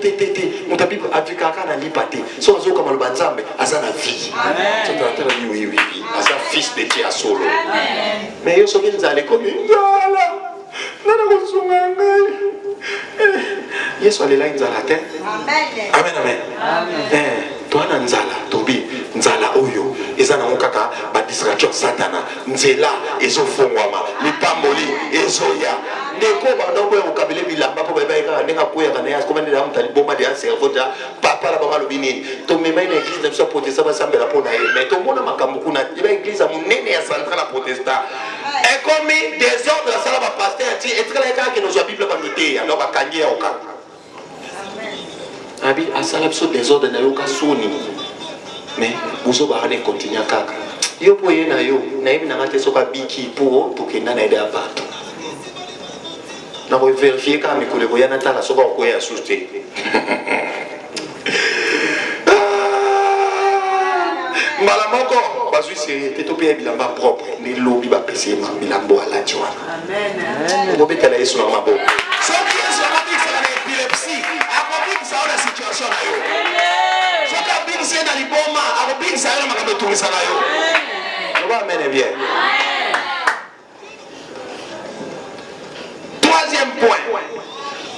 Mutabi Afrika kana lipate. So azoka malobanza mbe azana vie. Amen. C'est un tel oui. Asa fils de Dieu solo. Amen. Mais yo soki nzale komi nzala. Nana kosunga ngai. Yesu alela nzala te. Amen. Toi na nzala tobi nzala oyo ezana ngokaka ba distraction satana nzela ezofongwama lipamboli ezoya ndeko bandoko ya ukabile bilamba po beba eka ndeka koya kana ya komande ya mutali bomba de cerveau ja papa la bama lobini to mema ina église na so protestant ba sambela pona ye mais to mona makambo kuna eba église munene ya centrale protestant et comme désordre la sala ba pasteur ti etkala eka ke no zo bible ba noter alors ba kangi ya oka abi asala biso désordre na yoka soni mais buso ba hane continue kaka yo po ye na yo na yebi na ngate soka biki po to kenda na ide abato na ko vérifier ka mikolo ko yana tala soka ko ya suste mbala moko bazui seriété to pe bilamba propre ni lobi ba pese ma bilambo ala tiwa amen ko betala yesu na mabo so yesu amabi sala na épilepsie akobi sa la situation na yo soka big c'est dans liboma akobi sa yo makambo tumisa na yo amen bien. Troisième point,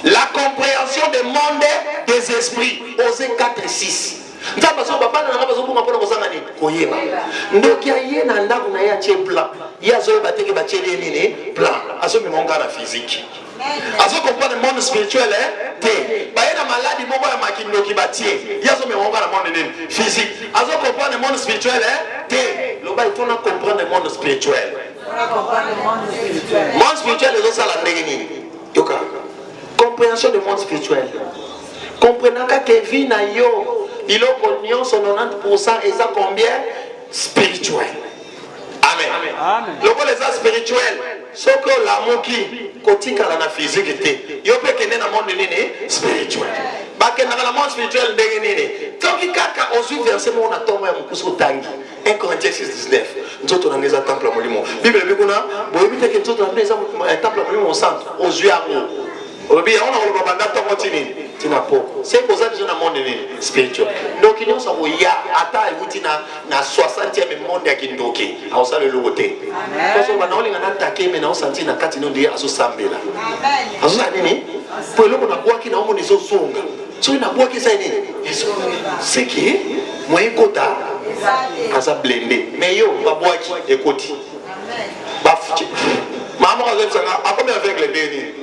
la compréhension des mondes des esprits. Osée 4 et 6. Nzamba so papa na ngaba so bunga pona kozanga nini koyeba ndoki aye na ndako na ya tie plan ya zo bateke bacheli nini plan aso mimonga na physique aso comprendre monde spirituel te baye na maladie moko ya makindoki batie ya zo mimonga na monde nini physique aso comprendre monde spirituel te loba il faut na comprendre monde spirituel monde spirituel ezo sala ndenge nini yoka compréhension du monde spirituel comprenant que vie na yo il a connu son 90% et ça combien spirituel. Amen. Amen. Le bon les spirituel, ce que l'amour qui kotika la physique était, yo peut que dans monde nini spirituel. Ba que dans le monde spirituel ndenge nini. Tant que kaka ozu verset mon atoma ya mukuso tangi. 1 Corinthiens 6:19. Nzoto na ngeza temple molimo. Bible bikuna boye bite ke nzoto na ngeza temple molimo au centre ozu yango. Obi on a le banda to motini. C'est pour ça que je dans monde spirituel. Donc il y a ça ya ata yuti na 60e monde ya kindoki. Au ça le logoté. Parce que bana olinga na attaquer mais na o senti na kati no ndi azo sambela. Amen. Azo nini? Pour le na boaki na omo nizo songa. So na boaki ça nini? C'est qui moyen kota asa blendé. Mais yo ba boaki ekoti. Amen. Ba futi. Maman a dit ça a combien avec les bénis.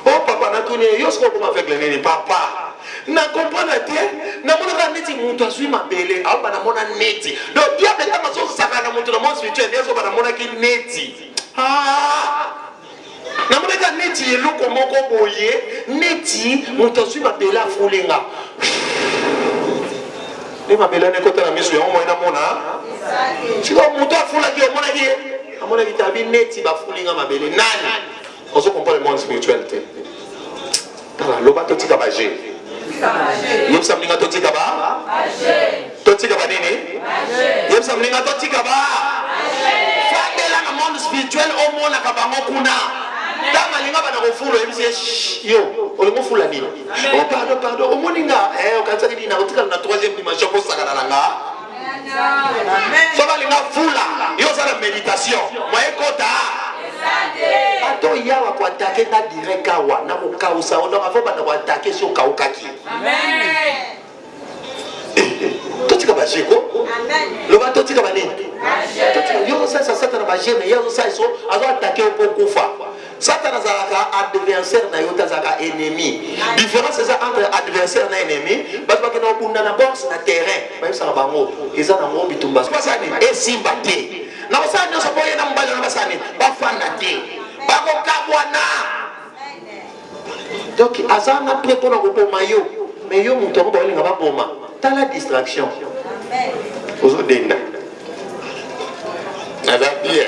Oh papa na tuni yo siko comme avec le nini papa na comprendre te na mona neti muntu asui mabele au bana mona neti donc diable kama so saka na muntu na monde spirituel yeso bana mona ki neti na mona ka neti eloko moko boye neti muntu asui mabele afulenga ni mabele ne kota na misu ya mo ina mona siko muntu afula ki mona ki tabi neti bafulenga mabele nani on se comprend le monde spirituel. Loba totika ba je. Yem samlinga totika ba? Totika ba nini? Yem samlinga totika ba? Fabela na monde spirituel au monde na kabango kuna. Tama linga bana kofula yebisi yo, olingo fula nini? Oh pardon, o moninga okatsa kidi na kotika na 3e dimension ko sakana langa. Amen. Soba linga fula, yo sala méditation. Moye kota. Ato yawa kwa attaquer na direct kawa na kokausa on va pas na attaquer sur kaukaki. Amen. Totika ba jeko. Amen. Le ba totika ba nini? Totika yo ça na ba jeme yo ça so azo attaquer au kufa. Satan azaka adversaire na yo tazaka ennemi. Différence c'est entre adversaire na ennemi, parce que na bunda na boxe na terrain, ba ça bango, eza na ngo bitumba. Pas ni esimba te. Na osani no sopoye na mbali na basani, ba fanda te. Ba ko kabwana. Donc azana prêt pour ko boma yo, mais yo muto ko ba linga ba boma. T'as la distraction. Amen. Ozo denda. Nada bien.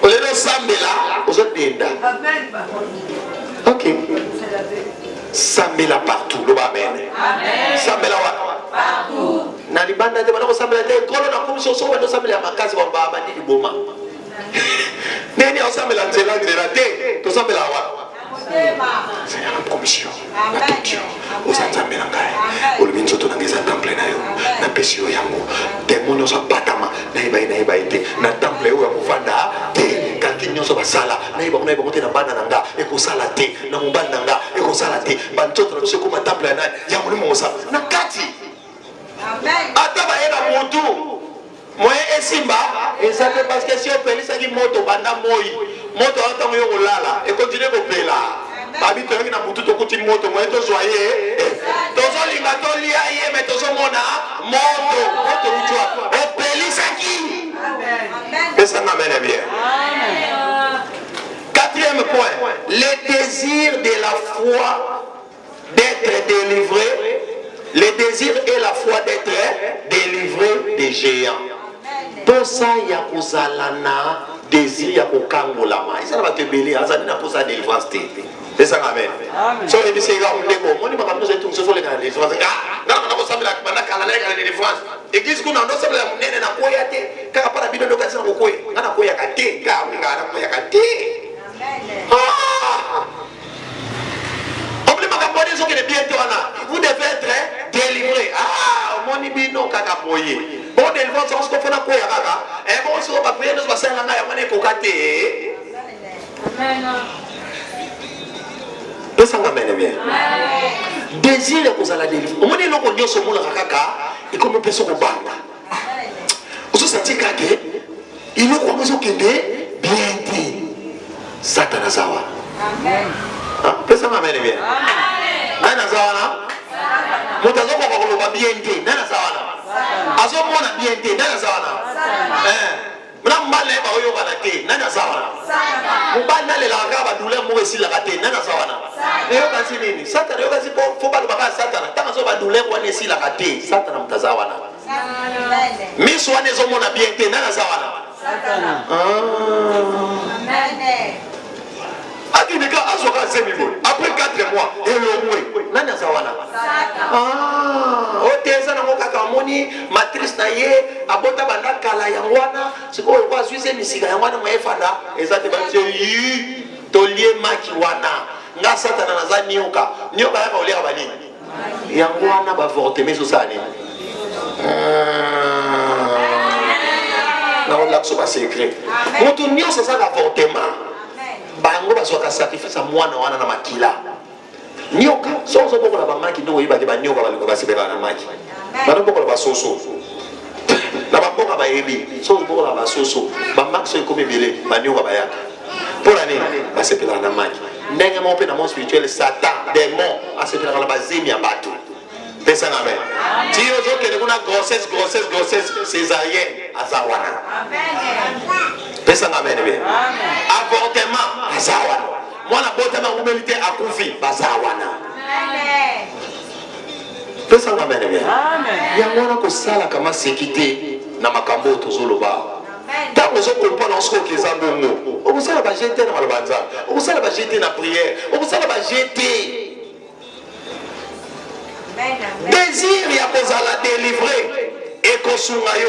Au lieu de Sambela, aux autres denda. Ok. Sambela partout, le amen. Sambela partout. Na libanda de bana ko sambela te kolo na komso so bana sambela makasi ba baba ndi boma. Neni o sambela nzela te, to sambela wa. C'est la commission. La tution. Aux sambela ngai. Au minzo to nangeza temple na yo. Na pesio yango. Demono sa patama na iba ite. Na temple yo ya kufanda te. Kanti nyoso basala. Na iba mote na bana nanga. Eko sala te. Na mubanda nanga. Eko sala te. Bantoto na biso kuma temple na ya mulimo mosa. Na kati. Amen. Ataba era mutu. Moi esimba. Ezate parce que si on peut lisa ki moto banda moi. Moto atango yo kolala. E continue ko pela. Babi to na mutu to kuti moto moi to joyer. Tozo linga to lia ye mais tozo mona moto uchwa. O pelisa ki. Amen. Et ça m'amène bien. Amen. 4e point, le désir de la foi d'être délivré, le désir et la foi d'être délivré des géants. Pour ça, il y a kozalana désir, il y a kokangolama. Et ça va te bélir, ça n'a pas ça délivrance. C'est ça, amen. So, il dit, on dit, ma c'est tout, ce sont les gars, délivrance. Ah, non, on a pas la délivrance. Église, qu'on a un ensemble de monnaie, na koya te, car pas la bidon de casser na koya, na koya kate, car on a koya kate. Ah! On peut pas comprendre ce qui est bien là. Vous devez être délivré. Ah, mon ibino kaka poye. Bon délivrance, on se confond na koya kaka. Et bon, si on va prier, nous va faire la na yamane kokate. Amen. Tout ça m'amène bien. Désir que vous allez délivrer. Au moment où on dit au monde kaka. et comme peut se combattre. Vous sentez que il nous croit que bien dit. Satan Azawa. Amen. Personne m'amène bien. Amen. Nana Zawana. Moutazo ko ko bien dit. Nana Zawana. Azo mona bien dit. Nana Zawana. Mna mbale ba oyo banate. Nana Zawana. Mubana le la raba douleur mo esi la kate. Nana Zawana. Eyo kasi nini? Satan yo kasi faut ba ba Satan. Tanga zo ba douleur ko esi la kate. Satan mtazawana. Miss wane zo mona bien dit. Nana Zawana. Amen. Après 4 mois, nani azawana? Oteza na moka kamoni matrice na ye abota banda kala yangwana siko kwa suisse misika yangwana mwefanda ezate batie yi tolie maki wana nga Satana naza nyoka yaka oleka bani yangwana ba vorte so sani na on lakso ba secret moto nyonso sa ka avortement bango basoka sacrifice mwana wana na makila nyoka sozo boko la bamaki ndo yiba ke banyoka baliko basebela na maki bano boko la basoso na baboka ba yebi sozo boko la basoso bamaki so ikomi bele banyoka bayaka pona nini basebela na maki ndenge mo pe na mon spirituel satan démon asebela na bazemi ya bato pesa na men ti yo zo kele kuna grossesse césarienne azawana amen pesa na men bien avortement azawana mwana botama humilité akufi bazawana amen pesa na men bien amen ya mwana ko sala kama sécurité na makambo tozoloba tant nous comprendre ce que les ambongo on sala ba jeter na malobanza on sala ba jeter na prière on sala ba jeter désir ya kozala délivrer et kosunga yo